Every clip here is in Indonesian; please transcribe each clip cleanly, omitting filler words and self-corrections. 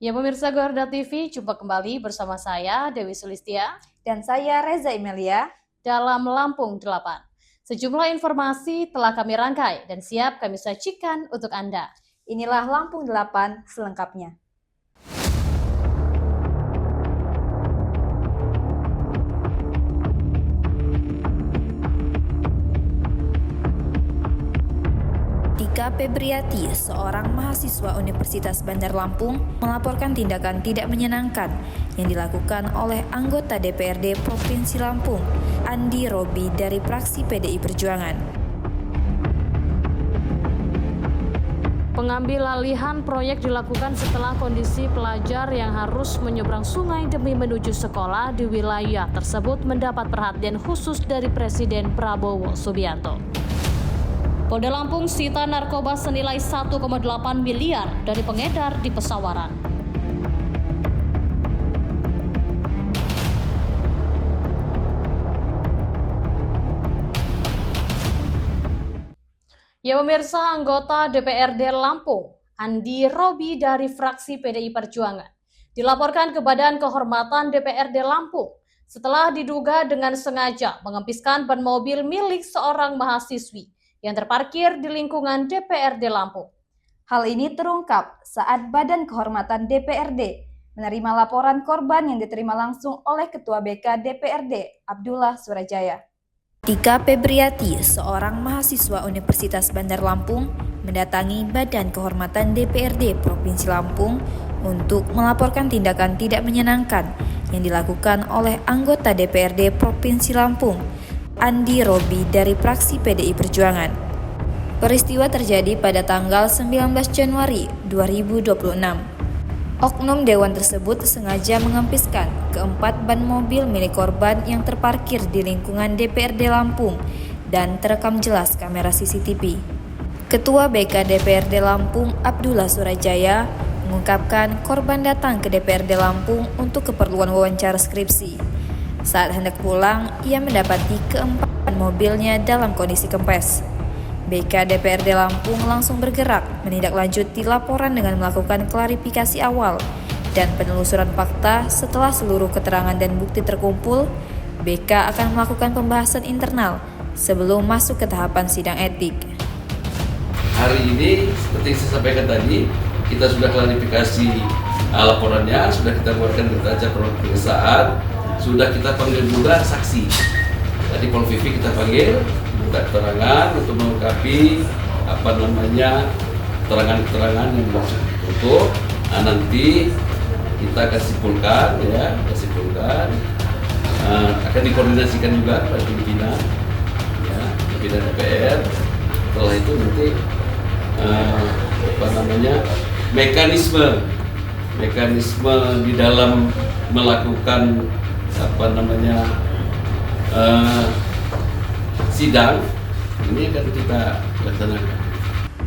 Ya pemirsa Garuda TV, jumpa kembali bersama saya Dewi Sulistia dan saya Reza Imelia dalam Lampung 8. Sejumlah informasi telah kami rangkai dan siap kami sajikan untuk Anda. Inilah Lampung 8 selengkapnya. Tika Febriati, seorang mahasiswa Universitas Bandar Lampung, melaporkan tindakan tidak menyenangkan yang dilakukan oleh anggota DPRD Provinsi Lampung, Andi Robi dari fraksi PDI Perjuangan. Pengambil alihan proyek dilakukan setelah kondisi pelajar yang harus menyeberang sungai demi menuju sekolah di wilayah tersebut mendapat perhatian khusus dari Presiden Prabowo Subianto. Polda Lampung sita narkoba senilai 1,8 miliar dari pengedar di Pesawaran. Ya pemirsa, anggota DPRD Lampung, Andi Robi dari fraksi PDI Perjuangan, dilaporkan ke Badan Kehormatan DPRD Lampung setelah diduga dengan sengaja mengempiskan ban mobil milik seorang mahasiswi yang terparkir di lingkungan DPRD Lampung. Hal ini terungkap saat Badan Kehormatan DPRD menerima laporan korban yang diterima langsung oleh Ketua BK DPRD, Abdullah Surajaya. Tika Febriati, seorang mahasiswa Universitas Bandar Lampung, mendatangi Badan Kehormatan DPRD Provinsi Lampung untuk melaporkan tindakan tidak menyenangkan yang dilakukan oleh anggota DPRD Provinsi Lampung, Andi Robi dari fraksi PDI Perjuangan. Peristiwa terjadi pada tanggal 19 Januari 2026. Oknum dewan tersebut sengaja mengempiskan keempat ban mobil milik korban yang terparkir di lingkungan DPRD Lampung dan terekam jelas kamera CCTV. Ketua BK DPRD Lampung, Abdullah Surajaya, mengungkapkan korban datang ke DPRD Lampung untuk keperluan wawancara skripsi. Saat hendak pulang, ia mendapati keempat mobilnya dalam kondisi kempes. BK DPRD Lampung langsung bergerak menindaklanjuti laporan dengan melakukan klarifikasi awal dan penelusuran fakta. Setelah seluruh keterangan dan bukti terkumpul, BK akan melakukan pembahasan internal sebelum masuk ke tahapan sidang etik. Hari ini, seperti saya sampaikan tadi, kita sudah klarifikasi laporannya, sudah kita buatkan berita acara pemeriksaan, sudah kita panggil juga saksi. Tadi Pol Vivi kita panggil, minta keterangan untuk melengkapi keterangan-keterangan yang dimaksud untuk. Nanti kita akan simpulkan, akan dikoordinasikan juga pada pimpinan, pimpinan DPR. Setelah itu nanti mekanisme di dalam melakukan sidang ini akan kita laksanakan.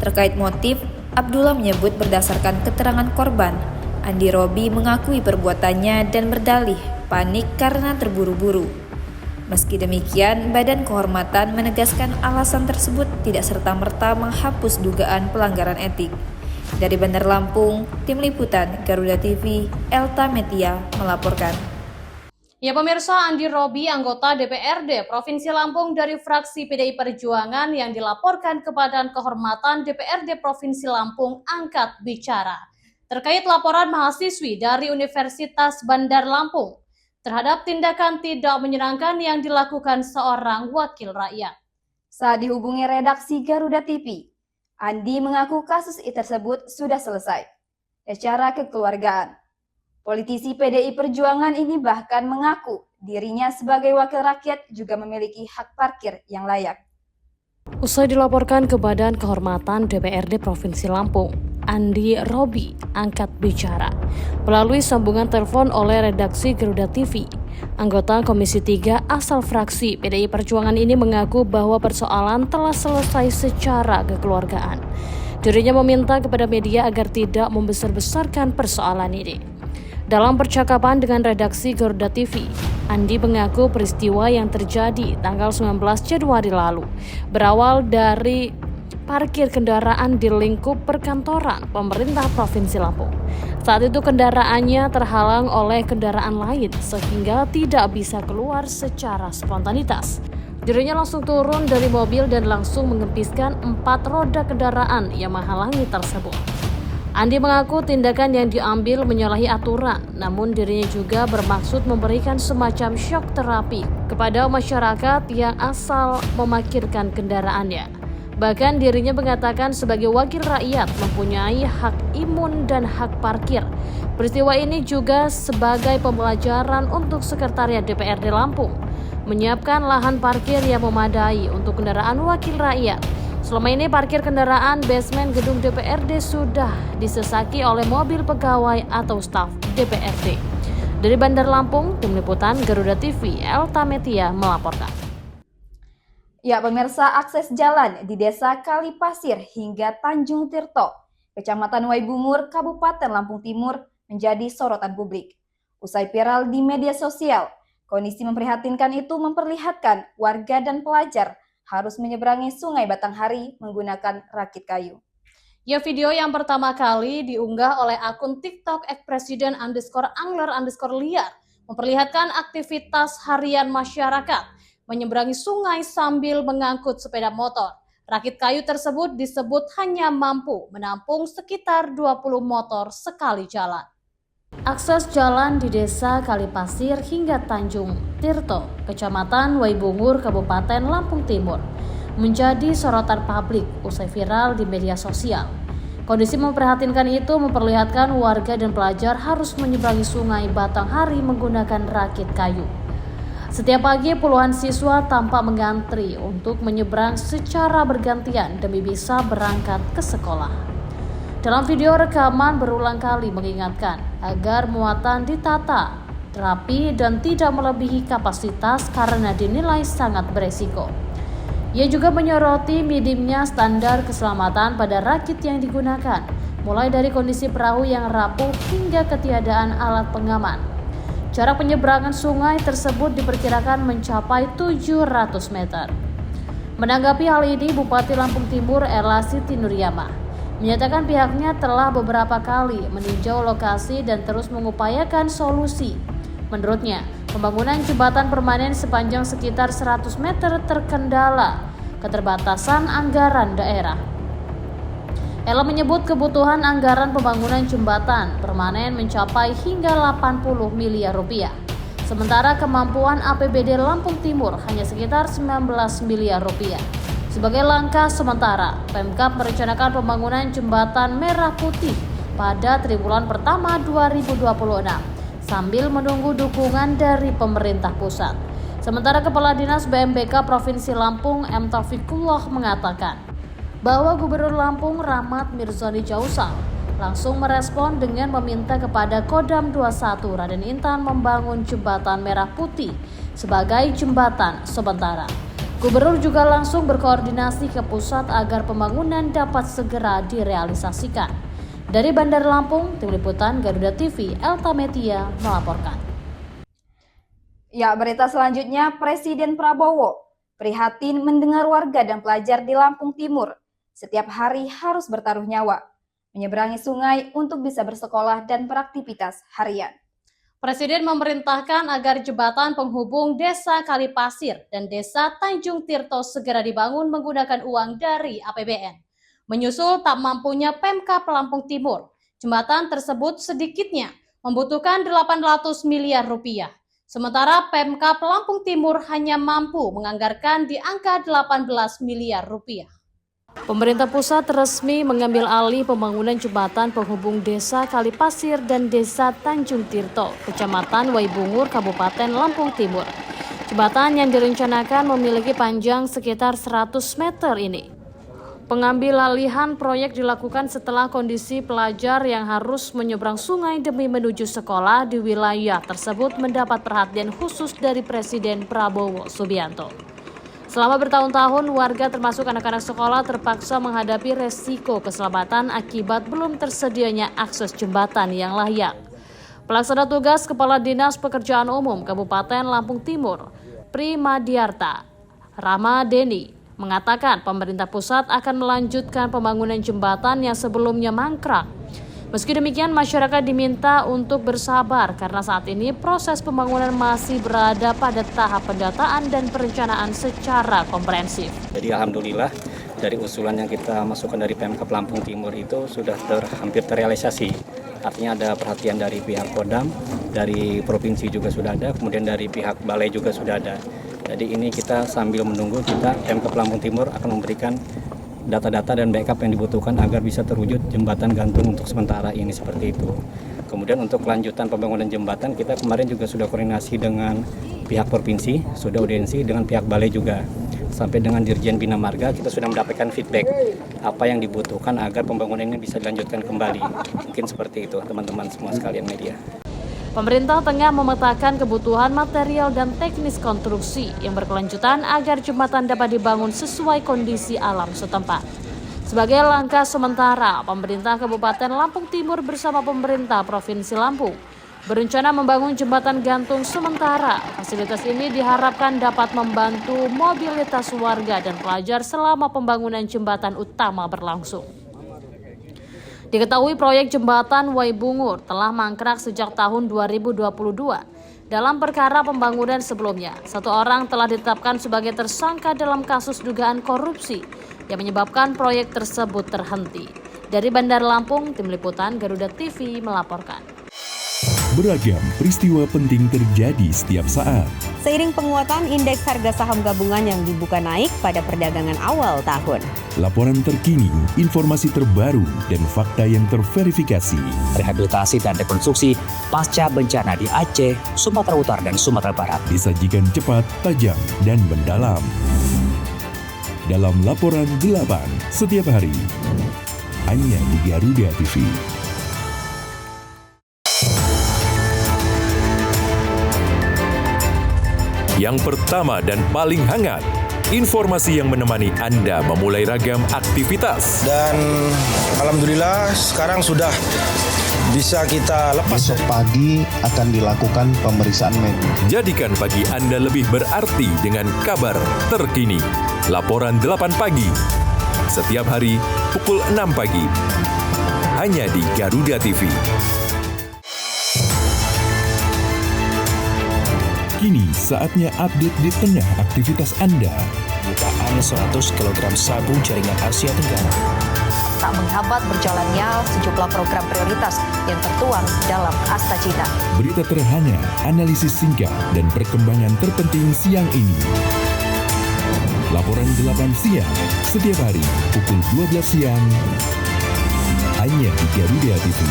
Terkait motif, Abdullah menyebut berdasarkan keterangan korban, Andi Robi mengakui perbuatannya dan berdalih panik karena terburu-buru. Meski demikian, Badan Kehormatan menegaskan alasan tersebut tidak serta-merta menghapus dugaan pelanggaran etik. Dari Bandar Lampung, Tim Liputan Garuda TV, Elta Metia melaporkan. Ya pemirsa, Andi Robi, anggota DPRD Provinsi Lampung dari fraksi PDI Perjuangan yang dilaporkan ke Badan Kehormatan DPRD Provinsi Lampung angkat bicara terkait laporan mahasiswi dari Universitas Bandar Lampung terhadap tindakan tidak menyenangkan yang dilakukan seorang wakil rakyat. Saat dihubungi redaksi Garuda TV, Andi mengaku kasus tersebut sudah selesai secara kekeluargaan. Politisi PDI Perjuangan ini bahkan mengaku dirinya sebagai wakil rakyat juga memiliki hak parkir yang layak. Usai dilaporkan ke Badan Kehormatan DPRD Provinsi Lampung, Andi Robi angkat bicara melalui sambungan telepon oleh redaksi Garuda TV. Anggota Komisi 3 asal fraksi PDI Perjuangan ini mengaku bahwa persoalan telah selesai secara kekeluargaan. Dirinya meminta kepada media agar tidak membesar-besarkan persoalan ini. Dalam percakapan dengan redaksi Garuda TV, Andi mengaku peristiwa yang terjadi tanggal 19 Januari lalu berawal dari parkir kendaraan di lingkup perkantoran pemerintah Provinsi Lampung. Saat itu kendaraannya terhalang oleh kendaraan lain sehingga tidak bisa keluar secara spontanitas. Dirinya langsung turun dari mobil dan langsung mengempiskan 4 roda kendaraan yang menghalangi tersebut. Andi mengaku tindakan yang diambil menyalahi aturan, namun dirinya juga bermaksud memberikan semacam shock terapi kepada masyarakat yang asal memarkirkan kendaraannya. Bahkan dirinya mengatakan sebagai wakil rakyat mempunyai hak imun dan hak parkir. Peristiwa ini juga sebagai pembelajaran untuk Sekretariat DPRD Lampung menyiapkan lahan parkir yang memadai untuk kendaraan wakil rakyat. Selama ini parkir kendaraan basement gedung DPRD sudah disesaki oleh mobil pegawai atau staf DPRD. Dari Bandar Lampung, Tim Liputan Garuda TV, Elta Metia melaporkan. Ya, pemirsa, akses jalan di Desa Kalipasir hingga Tanjung Tirto, Kecamatan Waibungur, Kabupaten Lampung Timur menjadi sorotan publik. Usai viral di media sosial, kondisi memprihatinkan itu memperlihatkan warga dan pelajar harus menyeberangi Sungai Batanghari menggunakan rakit kayu. Ya, video yang pertama kali diunggah oleh akun TikTok @presiden_angler_liar memperlihatkan aktivitas harian masyarakat menyeberangi sungai sambil mengangkut sepeda motor. Rakit kayu tersebut disebut hanya mampu menampung sekitar 20 motor sekali jalan. Akses jalan di Desa Kalipasir hingga Tanjung Tirto, Kecamatan Waibungur, Kabupaten Lampung Timur menjadi sorotan publik usai viral di media sosial. Kondisi memprihatinkan itu memperlihatkan warga dan pelajar harus menyeberangi Sungai Batanghari menggunakan rakit kayu. Setiap pagi puluhan siswa tampak mengantri untuk menyeberang secara bergantian demi bisa berangkat ke sekolah. Dalam video rekaman berulang kali mengingatkan agar muatan ditata, rapi dan tidak melebihi kapasitas karena dinilai sangat beresiko. Ia juga menyoroti minimnya standar keselamatan pada rakit yang digunakan, mulai dari kondisi perahu yang rapuh hingga ketiadaan alat pengaman. Jarak penyeberangan sungai tersebut diperkirakan mencapai 700 meter. Menanggapi hal ini, Bupati Lampung Timur Ella Siti Nuryama menyatakan pihaknya telah beberapa kali meninjau lokasi dan terus mengupayakan solusi. Menurutnya, pembangunan jembatan permanen sepanjang sekitar 100 meter terkendala keterbatasan anggaran daerah. Ella menyebut kebutuhan anggaran pembangunan jembatan permanen mencapai hingga 80 miliar rupiah. Sementara kemampuan APBD Lampung Timur hanya sekitar 19 miliar rupiah. Sebagai langkah sementara, Pemkab merencanakan pembangunan jembatan Merah Putih pada triwulan pertama 2026 sambil menunggu dukungan dari pemerintah pusat. Sementara Kepala Dinas BMBK Provinsi Lampung M. Taufikullah mengatakan bahwa Gubernur Lampung Rahmat Mirzani Jausal langsung merespon dengan meminta kepada Kodam 21 Raden Intan membangun jembatan Merah Putih sebagai jembatan sementara. Gubernur juga langsung berkoordinasi ke pusat agar pembangunan dapat segera direalisasikan. Dari Bandar Lampung, Tim Liputan Garuda TV, Elta Metia melaporkan. Ya, berita selanjutnya, Presiden Prabowo prihatin mendengar warga dan pelajar di Lampung Timur setiap hari harus bertaruh nyawa menyeberangi sungai untuk bisa bersekolah dan beraktivitas harian. Presiden memerintahkan agar jembatan penghubung Desa Kalipasir dan Desa Tanjung Tirto segera dibangun menggunakan uang dari APBN. Menyusul tak mampunya Pemkab Lampung Timur, jembatan tersebut sedikitnya membutuhkan 800 miliar rupiah. Sementara Pemkab Lampung Timur hanya mampu menganggarkan di angka 18 miliar rupiah. Pemerintah pusat resmi mengambil alih pembangunan jembatan penghubung Desa Kalipasir dan Desa Tanjung Tirto, Kecamatan Waibungur, Kabupaten Lampung Timur. Jembatan yang direncanakan memiliki panjang sekitar 100 meter ini. Pengambil alihan proyek dilakukan setelah kondisi pelajar yang harus menyeberang sungai demi menuju sekolah di wilayah tersebut mendapat perhatian khusus dari Presiden Prabowo Subianto. Selama bertahun-tahun, warga termasuk anak-anak sekolah terpaksa menghadapi resiko keselamatan akibat belum tersedianya akses jembatan yang layak. Pelaksana tugas Kepala Dinas Pekerjaan Umum Kabupaten Lampung Timur, Primadiarta Ramadeni, mengatakan pemerintah pusat akan melanjutkan pembangunan jembatan yang sebelumnya mangkrak. Meski demikian, masyarakat diminta untuk bersabar karena saat ini proses pembangunan masih berada pada tahap pendataan dan perencanaan secara komprehensif. Jadi alhamdulillah dari usulan yang kita masukkan dari Pemkab Lampung Timur itu sudah hampir terrealisasi. Artinya ada perhatian dari pihak Kodam, dari provinsi juga sudah ada, kemudian dari pihak balai juga sudah ada. Jadi ini kita sambil menunggu, Pemkab Lampung Timur akan memberikan data-data dan backup yang dibutuhkan agar bisa terwujud jembatan gantung untuk sementara ini seperti itu. Kemudian untuk kelanjutan pembangunan jembatan kita kemarin juga sudah koordinasi dengan pihak provinsi, sudah audiensi dengan pihak balai juga. Sampai dengan Dirjen Bina Marga kita sudah mendapatkan feedback apa yang dibutuhkan agar pembangunan ini bisa dilanjutkan kembali. Mungkin seperti itu teman-teman semua sekalian media. Pemerintah tengah memetakan kebutuhan material dan teknis konstruksi yang berkelanjutan agar jembatan dapat dibangun sesuai kondisi alam setempat. Sebagai langkah sementara, pemerintah Kabupaten Lampung Timur bersama pemerintah Provinsi Lampung berencana membangun jembatan gantung sementara. Fasilitas ini diharapkan dapat membantu mobilitas warga dan pelajar selama pembangunan jembatan utama berlangsung. Diketahui proyek jembatan Waibungur telah mangkrak sejak tahun 2022. Dalam perkara pembangunan sebelumnya, 1 orang telah ditetapkan sebagai tersangka dalam kasus dugaan korupsi yang menyebabkan proyek tersebut terhenti. Dari Bandar Lampung, Tim Liputan Garuda TV melaporkan. Beragam peristiwa penting terjadi setiap saat. Seiring penguatan indeks harga saham gabungan yang dibuka naik pada perdagangan awal tahun. Laporan terkini, informasi terbaru, dan fakta yang terverifikasi. Rehabilitasi dan rekonstruksi pasca bencana di Aceh, Sumatera Utara, dan Sumatera Barat. Disajikan cepat, tajam, dan mendalam. Dalam Laporan 8 setiap hari. Hanya di Garuda TV. Yang pertama dan paling hangat, informasi yang menemani Anda memulai ragam aktivitas. Dan alhamdulillah sekarang sudah bisa kita lepas. Besok pagi akan dilakukan pemeriksaan medis. Jadikan pagi Anda lebih berarti dengan kabar terkini. Laporan 8 pagi. Setiap hari pukul 6 pagi. Hanya di Garuda TV. Kini saatnya update di tengah aktivitas Anda. Bukaan 100 kg sabu jaringan Asia Tenggara. Tak menghambat berjalannya sejumlah program prioritas yang tertuang dalam Asta Cita. Berita terhangat, analisis singkat, dan perkembangan terpenting siang ini. Laporan 8 siang, setiap hari pukul 12 siang. Hanya di Garuda TV.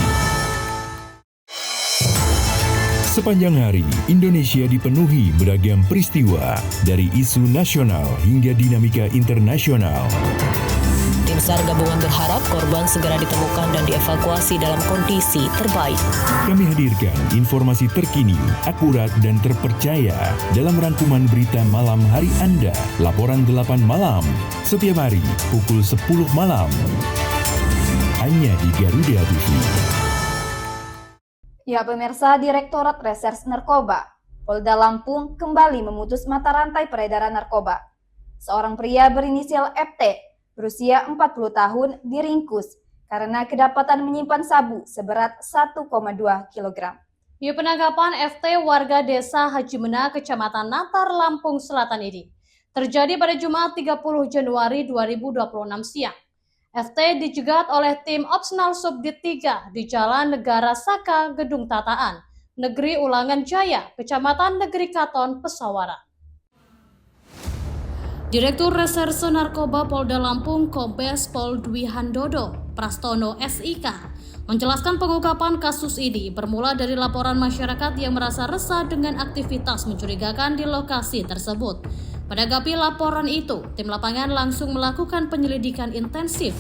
Sepanjang hari, Indonesia dipenuhi beragam peristiwa, dari isu nasional hingga dinamika internasional. Tim SAR gabungan berharap korban segera ditemukan dan dievakuasi dalam kondisi terbaik. Kami hadirkan informasi terkini, akurat, dan terpercaya dalam rangkuman berita malam hari Anda. Laporan 8 malam, setiap hari pukul 10 malam. Hanya di Garuda TV. Ya pemirsa, Direktorat Reserse Narkoba Polda Lampung kembali memutus mata rantai peredaran narkoba. Seorang pria berinisial FT berusia 40 tahun diringkus karena kedapatan menyimpan sabu seberat 1,2 kg. Ya, penangkapan FT warga desa Haji Mena, Kecamatan Natar, Lampung Selatan ini terjadi pada Jumat 30 Januari 2026 siang. FT dijegat oleh tim Opsnal Subdit 3 di Jalan Negara Saka, Gedung Tataan, Negeri Ulangan Jaya, Kecamatan Negeri Katon, Pesawara. Direktur Reserse Narkoba Polda Lampung Kombes Pol Dwi Handodo Prastono SIK menjelaskan pengungkapan kasus ini bermula dari laporan masyarakat yang merasa resah dengan aktivitas mencurigakan di lokasi tersebut. Menanggapi laporan itu, tim lapangan langsung melakukan penyelidikan intensif.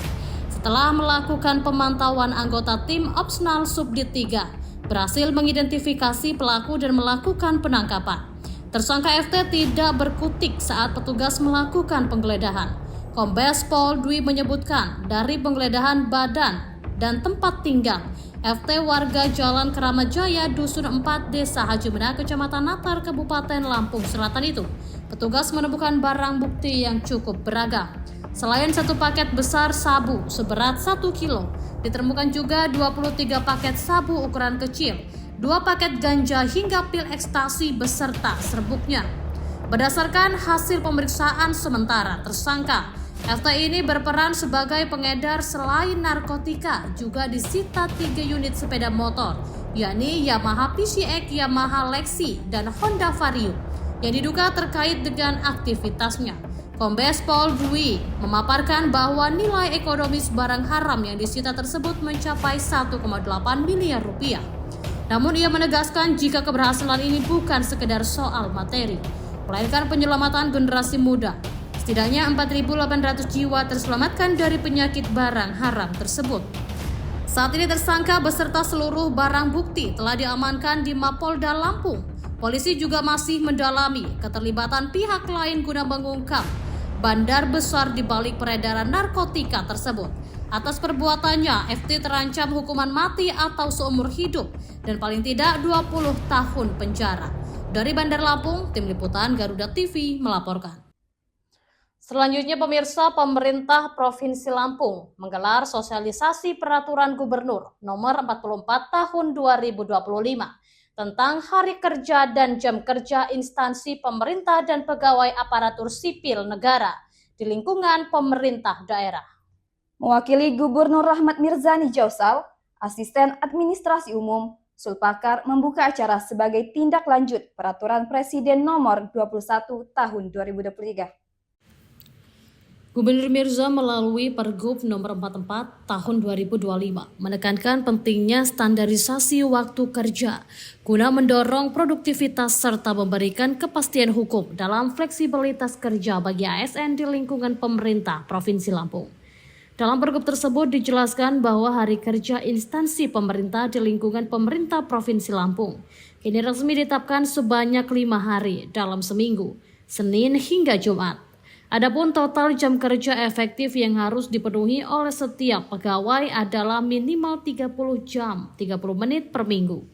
Setelah melakukan pemantauan, anggota tim Opsnal Subdit 3 berhasil mengidentifikasi pelaku dan melakukan penangkapan. Tersangka FT tidak berkutik saat petugas melakukan penggeledahan. Kombes Pol Dwi menyebutkan dari penggeledahan badan dan tempat tinggal, FT warga Jalan Keramat Jaya, Dusun 4, Desa Haji Menak, Kecamatan Natar, Kabupaten Lampung Selatan itu, petugas menemukan barang bukti yang cukup beragam. Selain satu paket besar sabu seberat 1 kilo, ditemukan juga 23 paket sabu ukuran kecil, 2 paket ganja hingga pil ekstasi beserta serbuknya. Berdasarkan hasil pemeriksaan sementara, tersangka FT ini berperan sebagai pengedar. Selain narkotika, juga disita 3 unit sepeda motor, yakni Yamaha PCX, Yamaha Lexi, dan Honda Vario, yang diduga terkait dengan aktivitasnya. Kombes Pol Dwi memaparkan bahwa nilai ekonomis barang haram yang disita tersebut mencapai 1,8 miliar rupiah. Namun ia menegaskan jika keberhasilan ini bukan sekedar soal materi, melainkan penyelamatan generasi muda. Setidaknya 4.800 jiwa terselamatkan dari penyakit barang haram tersebut. Saat ini tersangka beserta seluruh barang bukti telah diamankan di Mapolda Lampung. Polisi juga masih mendalami keterlibatan pihak lain guna mengungkap bandar besar di balik peredaran narkotika tersebut. Atas perbuatannya, FT terancam hukuman mati atau seumur hidup dan paling tidak 20 tahun penjara. Dari Bandar Lampung, Tim Liputan Garuda TV melaporkan. Selanjutnya pemirsa, pemerintah Provinsi Lampung menggelar sosialisasi peraturan gubernur nomor 44 tahun 2025 tentang hari kerja dan jam kerja instansi pemerintah dan pegawai aparatur sipil negara di lingkungan pemerintah daerah. Mewakili Gubernur Rahmat Mirzani Jausal, Asisten Administrasi Umum, Sulpakar membuka acara sebagai tindak lanjut Peraturan Presiden nomor 21 tahun 2023. Gubernur Mirza melalui Pergub nomor 44 tahun 2025 menekankan pentingnya standarisasi waktu kerja guna mendorong produktivitas serta memberikan kepastian hukum dalam fleksibilitas kerja bagi ASN di lingkungan pemerintah Provinsi Lampung. Dalam Pergub tersebut dijelaskan bahwa hari kerja instansi pemerintah di lingkungan pemerintah Provinsi Lampung kini resmi ditetapkan sebanyak 5 hari dalam seminggu, Senin hingga Jumat. Adapun total jam kerja efektif yang harus dipenuhi oleh setiap pegawai adalah minimal 30 jam, 30 menit per minggu.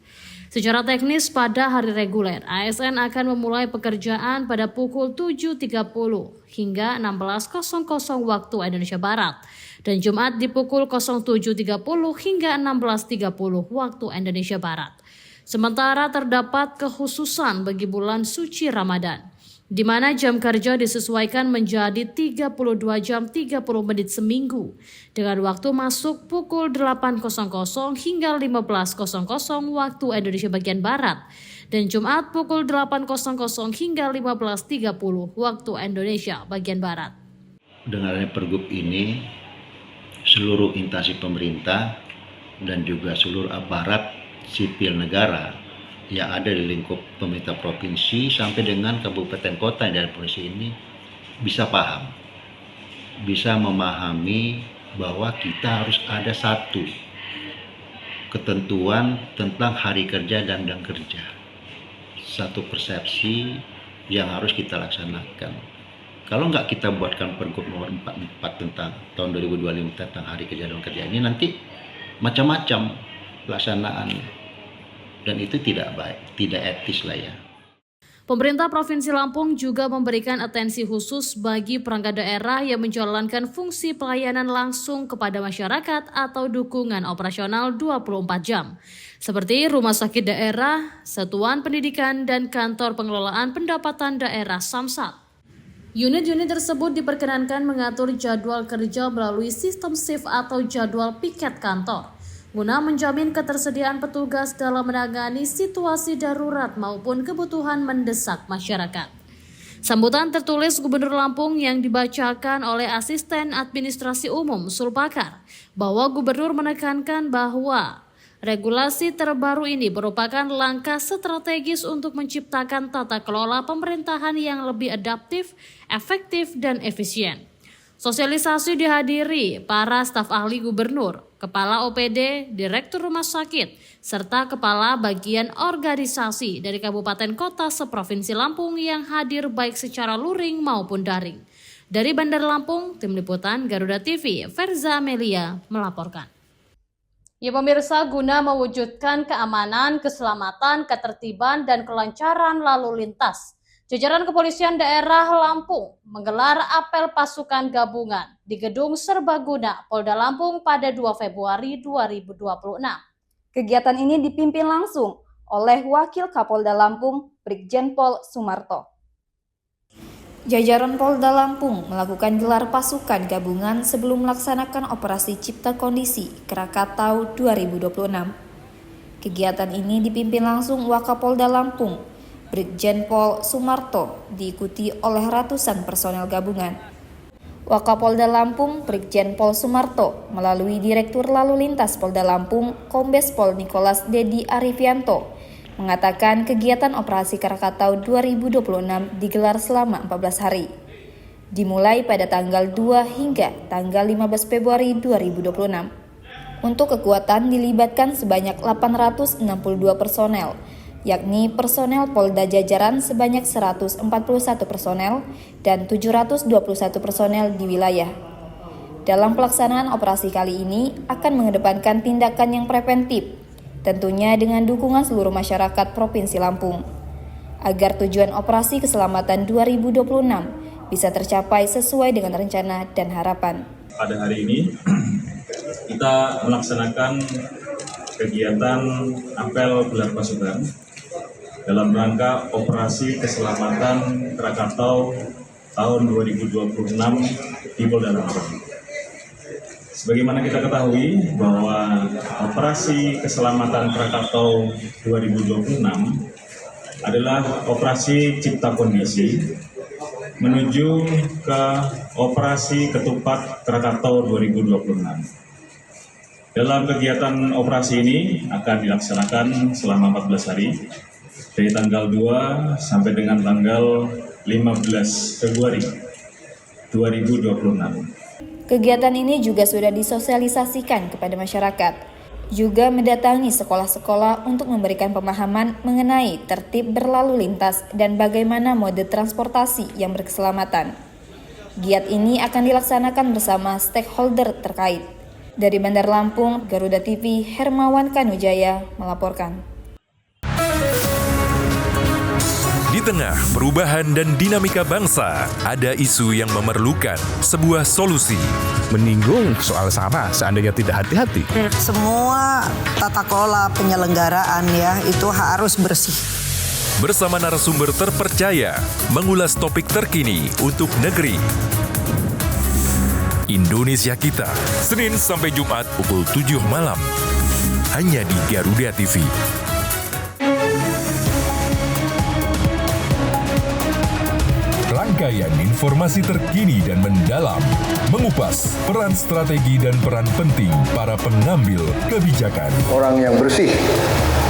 Secara teknis pada hari reguler, ASN akan memulai pekerjaan pada pukul 7.30 hingga 16.00 waktu Indonesia Barat dan Jumat di pukul 07.30 hingga 16.30 waktu Indonesia Barat. Sementara terdapat kekhususan bagi bulan suci Ramadan, di mana jam kerja disesuaikan menjadi 32 jam 30 menit seminggu dengan waktu masuk pukul 8.00 hingga 15.00 waktu Indonesia bagian Barat dan Jumat pukul 8.00 hingga 15.30 waktu Indonesia bagian Barat. Dengan adanya Pergub ini, seluruh instansi pemerintah dan juga seluruh aparat sipil negara yang ada di lingkup pemerintah provinsi sampai dengan kabupaten kota dari provinsi ini bisa paham, bisa memahami bahwa kita harus ada satu ketentuan tentang hari kerja dan jam kerja, satu persepsi yang harus kita laksanakan. Kalau nggak kita buatkan Pergub nomor 44 tentang tahun 2025 tentang hari kerja dan kerja ini, nanti macam-macam pelaksanaannya. Dan itu tidak baik, tidak etis lah ya. Pemerintah Provinsi Lampung juga memberikan atensi khusus bagi perangkat daerah yang menjalankan fungsi pelayanan langsung kepada masyarakat atau dukungan operasional 24 jam, seperti rumah sakit daerah, satuan pendidikan, dan kantor pengelolaan pendapatan daerah Samsat. Unit-unit tersebut diperkenankan mengatur jadwal kerja melalui sistem shift atau jadwal piket kantor, guna menjamin ketersediaan petugas dalam menangani situasi darurat maupun kebutuhan mendesak masyarakat. Sambutan tertulis Gubernur Lampung yang dibacakan oleh Asisten Administrasi Umum Sulpakar bahwa Gubernur menekankan bahwa regulasi terbaru ini merupakan langkah strategis untuk menciptakan tata kelola pemerintahan yang lebih adaptif, efektif, dan efisien. Sosialisasi dihadiri para staf ahli gubernur, kepala OPD, direktur rumah sakit, serta kepala bagian organisasi dari kabupaten kota seprovinsi Lampung yang hadir baik secara luring maupun daring. Dari Bandar Lampung, Tim Liputan Garuda TV, Verza Amelia melaporkan. Ya pemirsa, guna mewujudkan keamanan, keselamatan, ketertiban, dan kelancaran lalu lintas, jajaran Kepolisian Daerah Lampung menggelar apel pasukan gabungan di Gedung Serbaguna Polda Lampung pada 2 Februari 2026. Kegiatan ini dipimpin langsung oleh Wakil Kapolda Lampung, Brigjen Pol Sumarto. Jajaran Polda Lampung melakukan gelar pasukan gabungan sebelum melaksanakan operasi Cipta Kondisi Krakatau 2026. Kegiatan ini dipimpin langsung Wakapolda Lampung, Brigjen Pol Sumarto, diikuti oleh ratusan personel gabungan. Wakapolda Lampung, Brigjen Pol Sumarto, melalui Direktur Lalu Lintas Polda Lampung, Kombes Pol Nikolas Dedi Arifianto, mengatakan kegiatan operasi Krakatau 2026 digelar selama 14 hari. Dimulai pada tanggal 2 hingga tanggal 15 Februari 2026. Untuk kekuatan dilibatkan sebanyak 862 personel, yakni personel Polda jajaran sebanyak 141 personel dan 721 personel di wilayah. Dalam pelaksanaan operasi kali ini akan mengedepankan tindakan yang preventif, tentunya dengan dukungan seluruh masyarakat Provinsi Lampung, agar tujuan operasi keselamatan 2026 bisa tercapai sesuai dengan rencana dan harapan. Pada hari ini, kita melaksanakan kegiatan apel gelar pasukan dalam rangka operasi keselamatan Krakatau tahun 2026 di Polda Lampung. Sebagaimana kita ketahui bahwa operasi keselamatan Krakatau 2026 adalah operasi Cipta Kondisi menuju ke operasi Ketupat Krakatau 2026. Dalam kegiatan operasi ini akan dilaksanakan selama 14 hari dari tanggal 2 sampai dengan tanggal 15 Februari 2026. Kegiatan ini juga sudah disosialisasikan kepada masyarakat, juga mendatangi sekolah-sekolah untuk memberikan pemahaman mengenai tertib berlalu lintas dan bagaimana mode transportasi yang berkeselamatan. Giat ini akan dilaksanakan bersama stakeholder terkait. Dari Bandar Lampung, Garuda TV, Hermawan Kanujaya melaporkan. Di tengah perubahan dan dinamika bangsa, ada isu yang memerlukan sebuah solusi. Menyinggung soal SARA seandainya tidak hati-hati. Semua tata kelola penyelenggaraan ya itu harus bersih. Bersama narasumber terpercaya, mengulas topik terkini untuk negeri. Indonesia Kita, Senin sampai Jumat pukul 7 malam. Hanya di Garuda TV. Rangkaian informasi terkini dan mendalam, mengupas peran strategi dan peran penting para pengambil kebijakan. Orang yang bersih,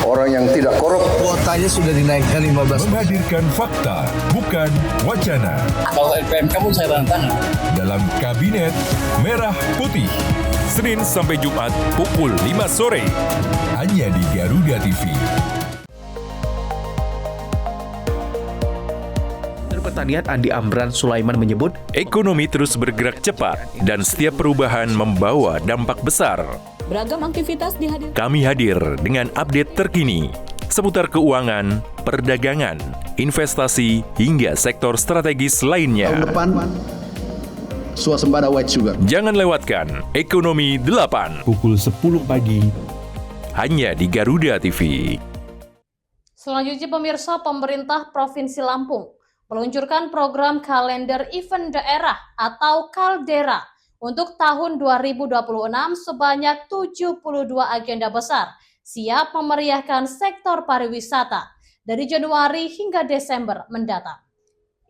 orang yang tidak korup. Kuotanya sudah dinaikkan 15%. Menghadirkan fakta, bukan wacana. Kalau LPMK pun saya tangan. Dalam Kabinet Merah Putih, Senin sampai Jumat pukul 5 sore. Hanya di Garuda TV. Pertanian Andi Amran Sulaiman menyebut, ekonomi terus bergerak cepat dan setiap perubahan membawa dampak besar. Beragam aktivitas dihadirkan. Kami hadir dengan update terkini seputar keuangan, perdagangan, investasi, hingga sektor strategis lainnya. Tahun depan, swasembada white sugar. Jangan lewatkan Ekonomi 8 pukul 10 pagi. hanya di Garuda TV. Selanjutnya pemirsa, pemerintah Provinsi Lampung meluncurkan program kalender event daerah atau Kaldera untuk tahun 2026 sebanyak 72 agenda besar siap memeriahkan sektor pariwisata dari Januari hingga Desember mendatang.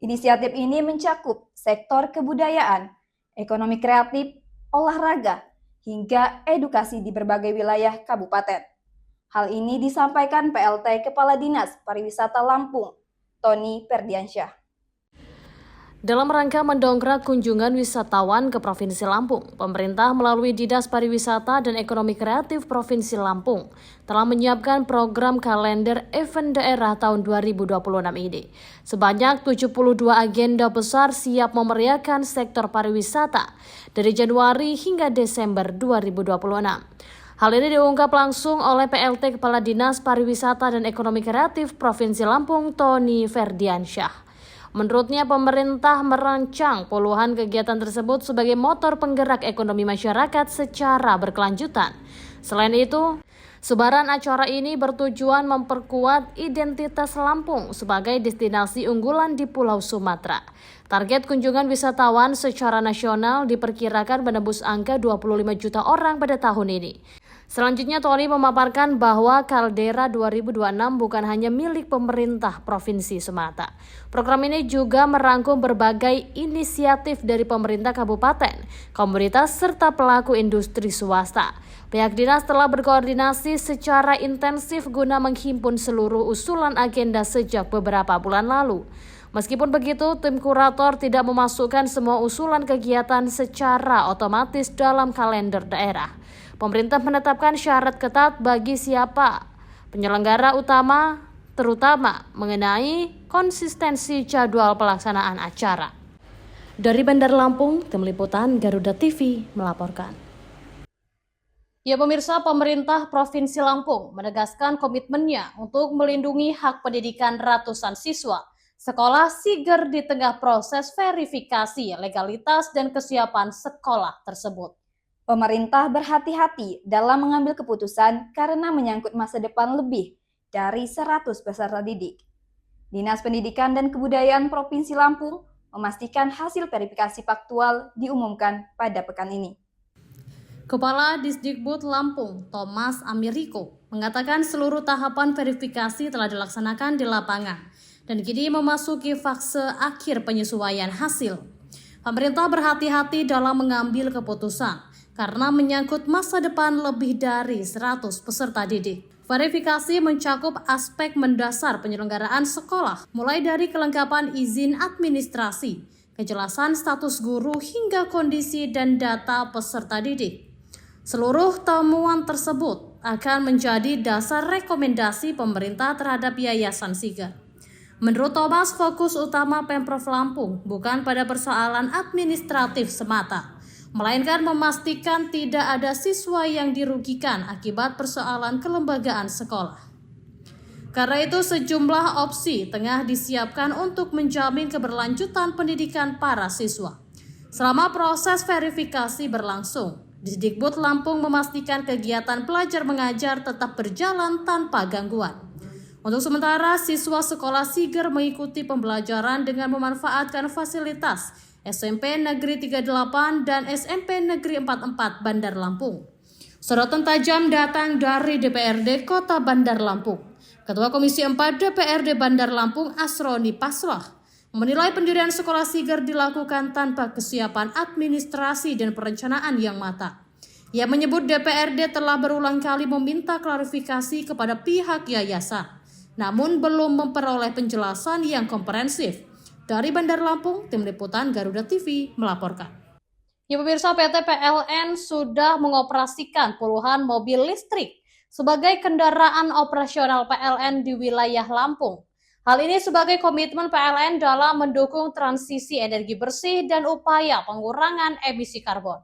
Inisiatif ini mencakup sektor kebudayaan, ekonomi kreatif, olahraga, hingga edukasi di berbagai wilayah kabupaten. Hal ini disampaikan PLT Kepala Dinas Pariwisata Lampung, Tony Ferdiansyah. Dalam rangka mendongkrak kunjungan wisatawan ke Provinsi Lampung, pemerintah melalui Dinas Pariwisata dan Ekonomi Kreatif Provinsi Lampung telah menyiapkan program kalender event daerah tahun 2026 ini. Sebanyak 72 agenda besar siap memeriahkan sektor pariwisata dari Januari hingga Desember 2026. Hal ini diungkap langsung oleh PLT Kepala Dinas Pariwisata dan Ekonomi Kreatif Provinsi Lampung, Tony Ferdiansyah. Menurutnya, pemerintah merancang puluhan kegiatan tersebut sebagai motor penggerak ekonomi masyarakat secara berkelanjutan. Selain itu, sebaran acara ini bertujuan memperkuat identitas Lampung sebagai destinasi unggulan di Pulau Sumatera. Target kunjungan wisatawan secara nasional diperkirakan menembus angka 25 juta orang pada tahun ini. Selanjutnya, Tony memaparkan bahwa Kaldera 2026 bukan hanya milik pemerintah Provinsi semata. Program ini juga merangkum berbagai inisiatif dari pemerintah kabupaten, komunitas, serta pelaku industri swasta. Pihak dinas telah berkoordinasi secara intensif guna menghimpun seluruh usulan agenda sejak beberapa bulan lalu. Meskipun begitu, tim kurator tidak memasukkan semua usulan kegiatan secara otomatis dalam kalender daerah. Pemerintah menetapkan syarat ketat bagi siapa penyelenggara utama, terutama mengenai konsistensi jadwal pelaksanaan acara. Dari Bandar Lampung, Tim Liputan Garuda TV melaporkan. Ya pemirsa, pemerintah Provinsi Lampung menegaskan komitmennya untuk melindungi hak pendidikan ratusan siswa sekolah Siger di tengah proses verifikasi legalitas dan kesiapan sekolah tersebut. Pemerintah berhati-hati dalam mengambil keputusan karena menyangkut masa depan lebih dari 100 peserta didik. Dinas Pendidikan dan Kebudayaan Provinsi Lampung memastikan hasil verifikasi faktual diumumkan pada pekan ini. Kepala Disdikbud Lampung, Thomas Ameriko, mengatakan seluruh tahapan verifikasi telah dilaksanakan di lapangan dan kini memasuki fase akhir penyesuaian hasil. Pemerintah berhati-hati dalam mengambil keputusan karena menyangkut masa depan lebih dari 100 peserta didik. Verifikasi mencakup aspek mendasar penyelenggaraan sekolah, mulai dari kelengkapan izin administrasi, kejelasan status guru hingga kondisi dan data peserta didik. Seluruh temuan tersebut akan menjadi dasar rekomendasi pemerintah terhadap Yayasan Siger. Menurut Thomas, fokus utama Pemprov Lampung bukan pada persoalan administratif semata, melainkan memastikan tidak ada siswa yang dirugikan akibat persoalan kelembagaan sekolah. Karena itu, sejumlah opsi tengah disiapkan untuk menjamin keberlanjutan pendidikan para siswa. Selama proses verifikasi berlangsung, Disdikbud Lampung memastikan kegiatan belajar mengajar tetap berjalan tanpa gangguan. Untuk sementara, siswa sekolah Siger mengikuti pembelajaran dengan memanfaatkan fasilitas SMP Negeri 38 dan SMP Negeri 44 Bandar Lampung. Sorotan tajam datang dari DPRD Kota Bandar Lampung. Ketua Komisi 4 DPRD Bandar Lampung, Asroni Paswah, menilai pendirian sekolah Siger dilakukan tanpa kesiapan administrasi dan perencanaan yang matang. Ia menyebut DPRD telah berulang kali meminta klarifikasi kepada pihak yayasan, namun belum memperoleh penjelasan yang komprehensif. Dari Bandar Lampung, Tim Liputan Garuda TV melaporkan. Ya pemirsa, PT PLN sudah mengoperasikan puluhan mobil listrik sebagai kendaraan operasional PLN di wilayah Lampung. Hal ini sebagai komitmen PLN dalam mendukung transisi energi bersih dan upaya pengurangan emisi karbon.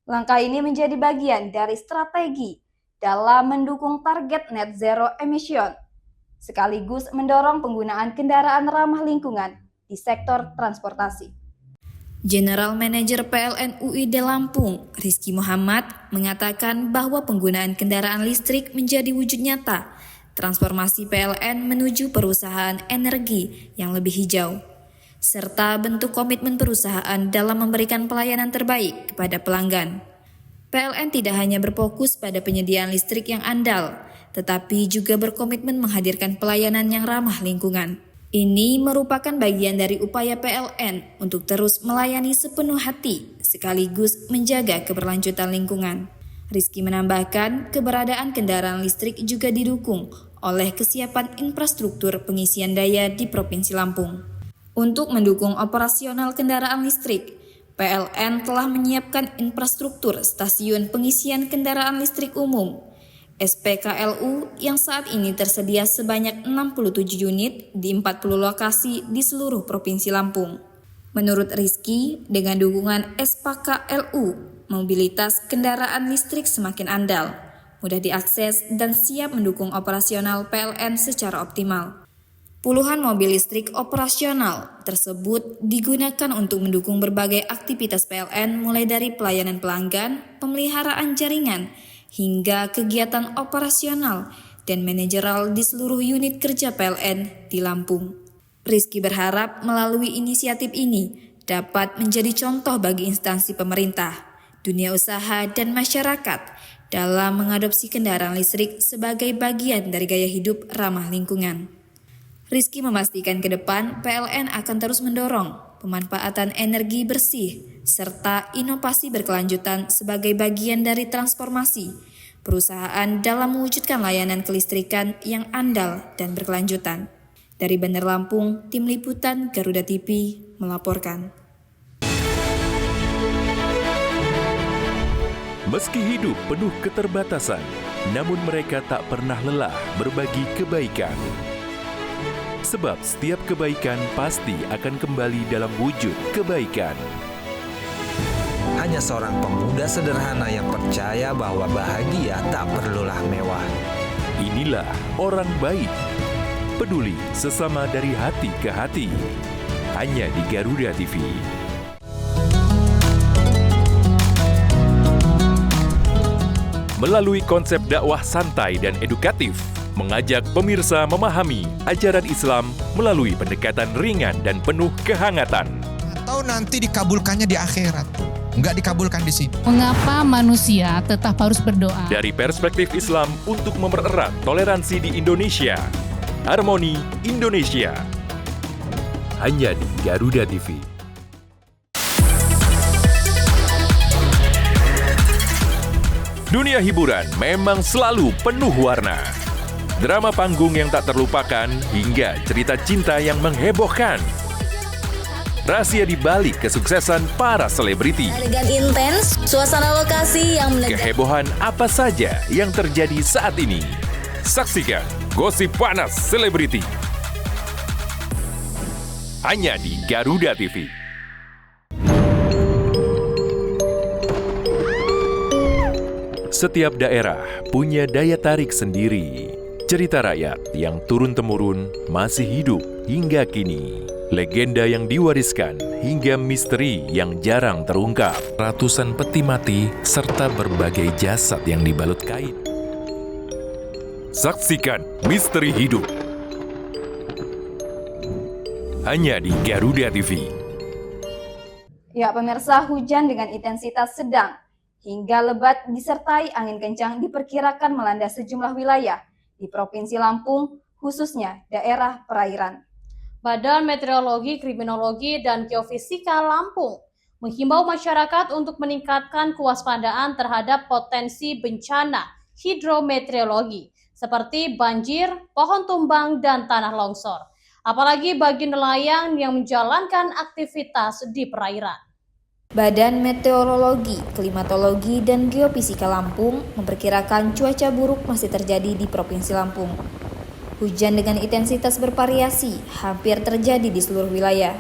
Langkah ini menjadi bagian dari strategi dalam mendukung target net zero emission, sekaligus mendorong penggunaan kendaraan ramah lingkungan di sektor transportasi. General Manager PLN UID Lampung, Rizky Muhammad, mengatakan bahwa penggunaan kendaraan listrik menjadi wujud nyata transformasi PLN menuju perusahaan energi yang lebih hijau, serta bentuk komitmen perusahaan dalam memberikan pelayanan terbaik kepada pelanggan. PLN tidak hanya berfokus pada penyediaan listrik yang andal, tetapi juga berkomitmen menghadirkan pelayanan yang ramah lingkungan. Ini merupakan bagian dari upaya PLN untuk terus melayani sepenuh hati sekaligus menjaga keberlanjutan lingkungan. Rizky menambahkan, keberadaan kendaraan listrik juga didukung oleh kesiapan infrastruktur pengisian daya di Provinsi Lampung. Untuk mendukung operasional kendaraan listrik, PLN telah menyiapkan infrastruktur stasiun pengisian kendaraan listrik umum SPKLU yang saat ini tersedia sebanyak 67 unit di 40 lokasi di seluruh Provinsi Lampung. Menurut Rizky, dengan dukungan SPKLU, mobilitas kendaraan listrik semakin andal, mudah diakses, dan siap mendukung operasional PLN secara optimal. Puluhan mobil listrik operasional tersebut digunakan untuk mendukung berbagai aktivitas PLN mulai dari pelayanan pelanggan, pemeliharaan jaringan, hingga kegiatan operasional dan manajerial di seluruh unit kerja PLN di Lampung. Rizky berharap melalui inisiatif ini dapat menjadi contoh bagi instansi pemerintah, dunia usaha, dan masyarakat dalam mengadopsi kendaraan listrik sebagai bagian dari gaya hidup ramah lingkungan. Rizky memastikan ke depan PLN akan terus mendorong pemanfaatan energi bersih serta inovasi berkelanjutan sebagai bagian dari transformasi perusahaan dalam mewujudkan layanan kelistrikan yang andal dan berkelanjutan. Dari Bandar Lampung, Tim Liputan Garuda TV melaporkan. Meski hidup penuh keterbatasan, namun mereka tak pernah lelah berbagi kebaikan. Sebab setiap kebaikan pasti akan kembali dalam wujud kebaikan. Hanya seorang pemuda sederhana yang percaya bahwa bahagia tak perlulah mewah. Inilah orang baik, peduli sesama dari hati ke hati. Hanya di Garuda TV. Melalui konsep dakwah santai dan edukatif, mengajak pemirsa memahami ajaran Islam melalui pendekatan ringan dan penuh kehangatan. Atau nanti dikabulkannya di akhirat, enggak dikabulkan di sini. Mengapa manusia tetap harus berdoa? Dari perspektif Islam untuk mempererat toleransi di Indonesia, Harmoni Indonesia. Hanya di Garuda TV. Dunia hiburan memang selalu penuh warna. Drama panggung yang tak terlupakan hingga cerita cinta yang menghebohkan. Rahasia di balik kesuksesan para selebriti. Adegan intens, suasana lokasi yang menegak. Kehebohan apa saja yang terjadi saat ini. Saksikan Gosip Panas Selebriti. Hanya di Garuda TV. Setiap daerah punya daya tarik sendiri. Cerita rakyat yang turun-temurun masih hidup hingga kini. Legenda yang diwariskan hingga misteri yang jarang terungkap. Ratusan peti mati serta berbagai jasad yang dibalut kain. Saksikan Misteri Hidup. Hanya di Garuda TV. Ya pemirsa, hujan dengan intensitas sedang hingga lebat disertai angin kencang diperkirakan melanda sejumlah wilayah di Provinsi Lampung, khususnya daerah perairan. Badan Meteorologi, Kriminologi, dan Geofisika Lampung menghimbau masyarakat untuk meningkatkan kewaspadaan terhadap potensi bencana hidrometeorologi seperti banjir, pohon tumbang, dan tanah longsor. Apalagi bagi nelayan yang menjalankan aktivitas di perairan. Badan Meteorologi, Klimatologi, dan Geofisika Lampung memperkirakan cuaca buruk masih terjadi di Provinsi Lampung. Hujan dengan intensitas bervariasi hampir terjadi di seluruh wilayah.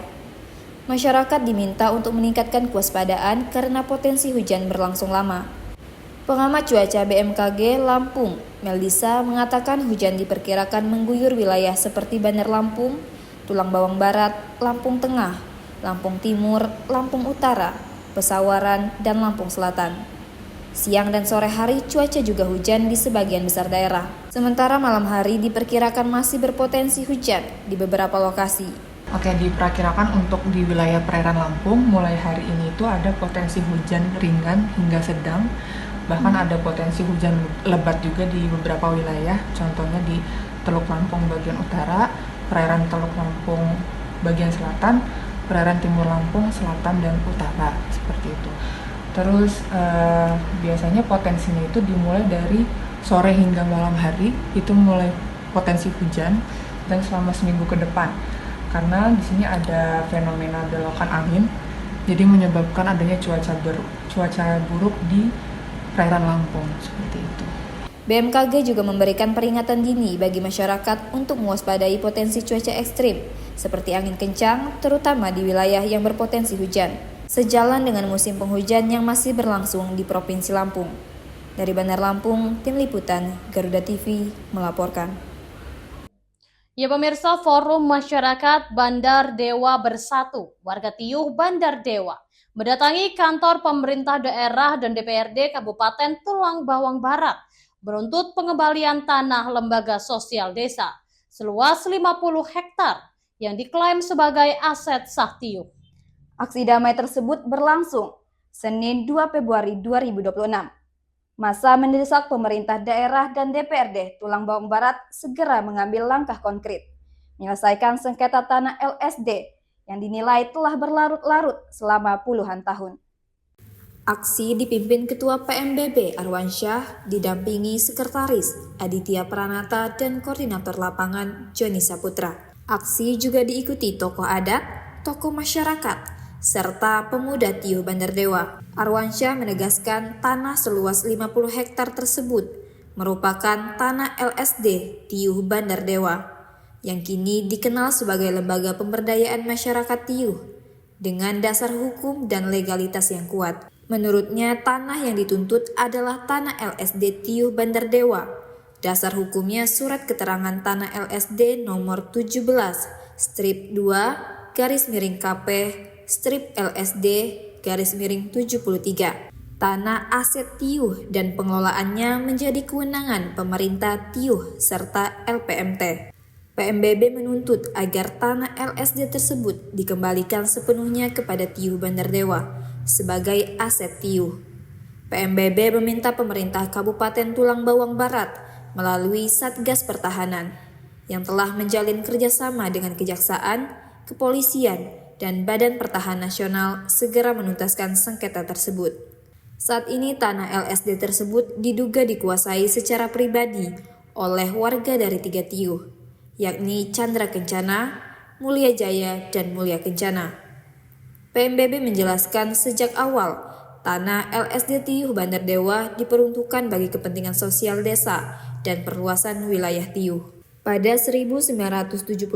Masyarakat diminta untuk meningkatkan kewaspadaan karena potensi hujan berlangsung lama. Pengamat cuaca BMKG Lampung, Meldisa, mengatakan hujan diperkirakan mengguyur wilayah seperti Bandar Lampung, Tulang Bawang Barat, Lampung Tengah, Lampung Timur, Lampung Utara, Pesawaran, dan Lampung Selatan. Siang dan sore hari cuaca juga hujan di sebagian besar daerah. Sementara malam hari diperkirakan masih berpotensi hujan di beberapa lokasi. Oke, diperkirakan untuk di wilayah perairan Lampung mulai hari ini itu ada potensi hujan ringan hingga sedang. Bahkan ada potensi hujan lebat juga di beberapa wilayah, contohnya di Teluk Lampung bagian utara, perairan Teluk Lampung bagian selatan, perairan Timur Lampung, selatan, dan utara, seperti itu. Terus biasanya potensinya itu dimulai dari sore hingga malam hari, itu mulai potensi hujan, dan selama seminggu ke depan. Karena di sini ada fenomena belokan angin, jadi menyebabkan adanya cuaca buruk di perairan Lampung, seperti itu. BMKG juga memberikan peringatan dini bagi masyarakat untuk mewaspadai potensi cuaca ekstrim, seperti angin kencang, terutama di wilayah yang berpotensi hujan, sejalan dengan musim penghujan yang masih berlangsung di Provinsi Lampung. Dari Bandar Lampung, Tim Liputan Garuda TV melaporkan. Ya pemirsa, Forum Masyarakat Bandar Dewa Bersatu, warga Tiuh Bandar Dewa, mendatangi kantor pemerintah daerah dan DPRD Kabupaten Tulang Bawang Barat, menuntut pengembalian tanah lembaga sosial desa seluas 50 hektar yang diklaim sebagai aset sah Tiuh. Aksi damai tersebut berlangsung Senin 2 Februari 2026. Masa mendesak pemerintah daerah dan DPRD Tulang Bawang Barat segera mengambil langkah konkret, menyelesaikan sengketa tanah LSD yang dinilai telah berlarut-larut selama puluhan tahun. Aksi dipimpin Ketua PMBB Arwansyah, didampingi Sekretaris Aditya Pranata dan Koordinator Lapangan Joni Saputra. Aksi juga diikuti tokoh adat, tokoh masyarakat, serta pemuda Tiuh Bandar Dewa. Arwansyah menegaskan tanah seluas 50 hektar tersebut merupakan tanah LSD Tiuh Bandar Dewa yang kini dikenal sebagai lembaga pemberdayaan masyarakat Tiuh dengan dasar hukum dan legalitas yang kuat. Menurutnya, tanah yang dituntut adalah tanah LSD Tiuh Bandar Dewa. Dasar hukumnya Surat Keterangan Tanah LSD nomor 17/2/KP LSD-73. Tanah aset Tiuh dan pengelolaannya menjadi kewenangan pemerintah Tiuh serta LPMT. PMBB menuntut agar tanah LSD tersebut dikembalikan sepenuhnya kepada Tiuh Bandar Dewa sebagai aset Tiuh. PMBB meminta pemerintah Kabupaten Tulang Bawang Barat melalui Satgas Pertahanan yang telah menjalin kerjasama dengan Kejaksaan, Kepolisian, dan Badan Pertahanan Nasional segera menuntaskan sengketa tersebut. Saat ini tanah LSD tersebut diduga dikuasai secara pribadi oleh warga dari 3 Tiuh, yakni Chandra Kencana, Mulia Jaya, dan Mulia Kencana. PMBB menjelaskan sejak awal tanah LSD Tiuh Bandar Dewa diperuntukkan bagi kepentingan sosial desa dan perluasan wilayah Tiuh. Pada 1975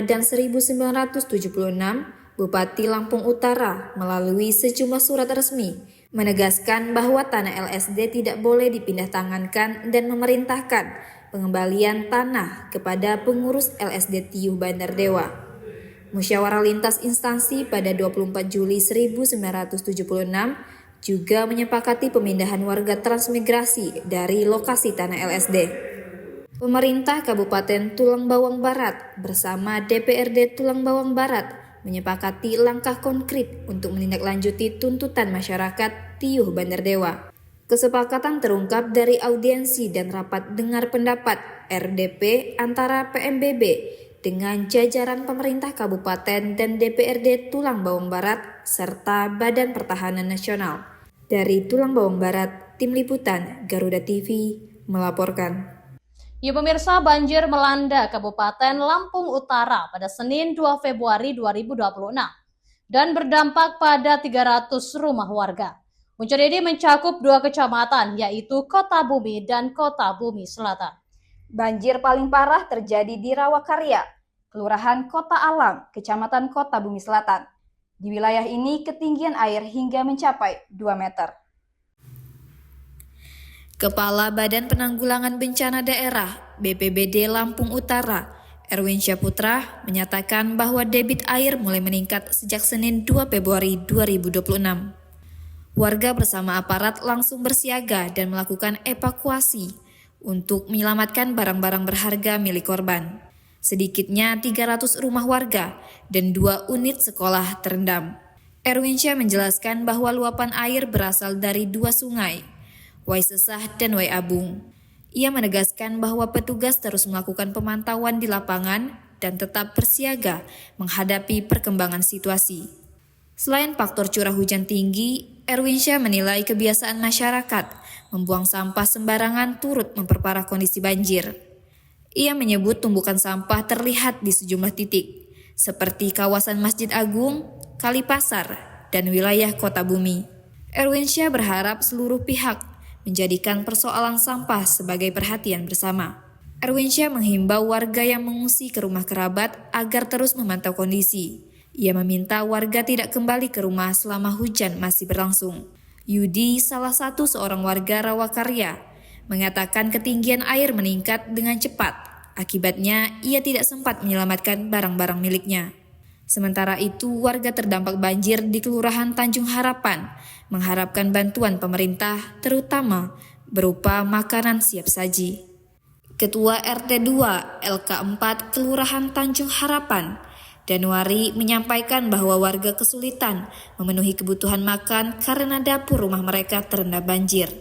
dan 1976, Bupati Lampung Utara melalui sejumlah surat resmi menegaskan bahwa tanah LSD tidak boleh dipindah tangankan dan memerintahkan pengembalian tanah kepada pengurus LSD Tiuh Bandar Dewa. Musyawarah lintas instansi pada 24 Juli 1976 juga menyepakati pemindahan warga transmigrasi dari lokasi tanah LSD. Pemerintah Kabupaten Tulang Bawang Barat bersama DPRD Tulang Bawang Barat menyepakati langkah konkret untuk menindaklanjuti tuntutan masyarakat Tiuh Bandar Dewa. Kesepakatan terungkap dari audiensi dan rapat dengar pendapat RDP antara PMBB dengan jajaran pemerintah kabupaten dan DPRD Tulang Bawang Barat serta Badan Pertahanan Nasional. Dari Tulang Bawang Barat, Tim Liputan Garuda TV melaporkan. Ya pemirsa, banjir melanda Kabupaten Lampung Utara pada Senin 2 Februari 2026 dan berdampak pada 300 rumah warga. Bencana ini mencakup 2 kecamatan, yaitu Kota Bumi dan Kota Bumi Selatan. Banjir paling parah terjadi di Rawakarya, Kelurahan Kota Alam, Kecamatan Kota Bumi Selatan. Di wilayah ini ketinggian air hingga mencapai 2 meter. Kepala Badan Penanggulangan Bencana Daerah BPBD Lampung Utara, Erwin Syaputra, menyatakan bahwa debit air mulai meningkat sejak Senin 2 Februari 2026. Warga bersama aparat langsung bersiaga dan melakukan evakuasi untuk menyelamatkan barang-barang berharga milik korban. Sedikitnya 300 rumah warga dan 2 unit sekolah terendam. Erwin Syah menjelaskan bahwa luapan air berasal dari 2 sungai, Wai Sesah dan Wai Abung. Ia menegaskan bahwa petugas terus melakukan pemantauan di lapangan dan tetap bersiaga menghadapi perkembangan situasi. Selain faktor curah hujan tinggi, Erwin Syah menilai kebiasaan masyarakat membuang sampah sembarangan turut memperparah kondisi banjir. Ia menyebut tumpukan sampah terlihat di sejumlah titik, seperti kawasan Masjid Agung, Kalipasar, dan wilayah Kota Bumi. Erwin Syah berharap seluruh pihak menjadikan persoalan sampah sebagai perhatian bersama. Erwin Syah menghimbau warga yang mengungsi ke rumah kerabat agar terus memantau kondisi. Ia meminta warga tidak kembali ke rumah selama hujan masih berlangsung. Yudi, salah satu seorang warga Rawakarya, mengatakan ketinggian air meningkat dengan cepat. Akibatnya, ia tidak sempat menyelamatkan barang-barang miliknya. Sementara itu, warga terdampak banjir di Kelurahan Tanjung Harapan mengharapkan bantuan pemerintah, terutama berupa makanan siap saji. Ketua RT 2 LK4 Kelurahan Tanjung Harapan, Januari, menyampaikan bahwa warga kesulitan memenuhi kebutuhan makan karena dapur rumah mereka terendam banjir.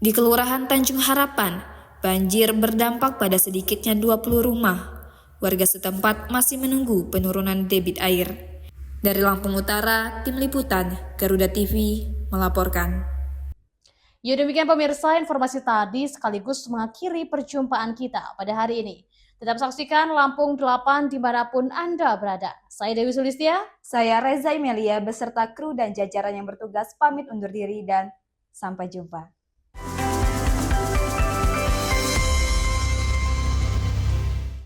Di Kelurahan Tanjung Harapan, banjir berdampak pada sedikitnya 20 rumah. Warga setempat masih menunggu penurunan debit air. Dari Lampung Utara, Tim Liputan Garuda TV melaporkan. Ya demikian pemirsa, informasi tadi sekaligus mengakhiri perjumpaan kita pada hari ini. Tetap saksikan Lampung 8 dimanapun Anda berada. Saya Dewi Sulistia. Saya Reza Imelia beserta kru dan jajaran yang bertugas pamit undur diri dan sampai jumpa.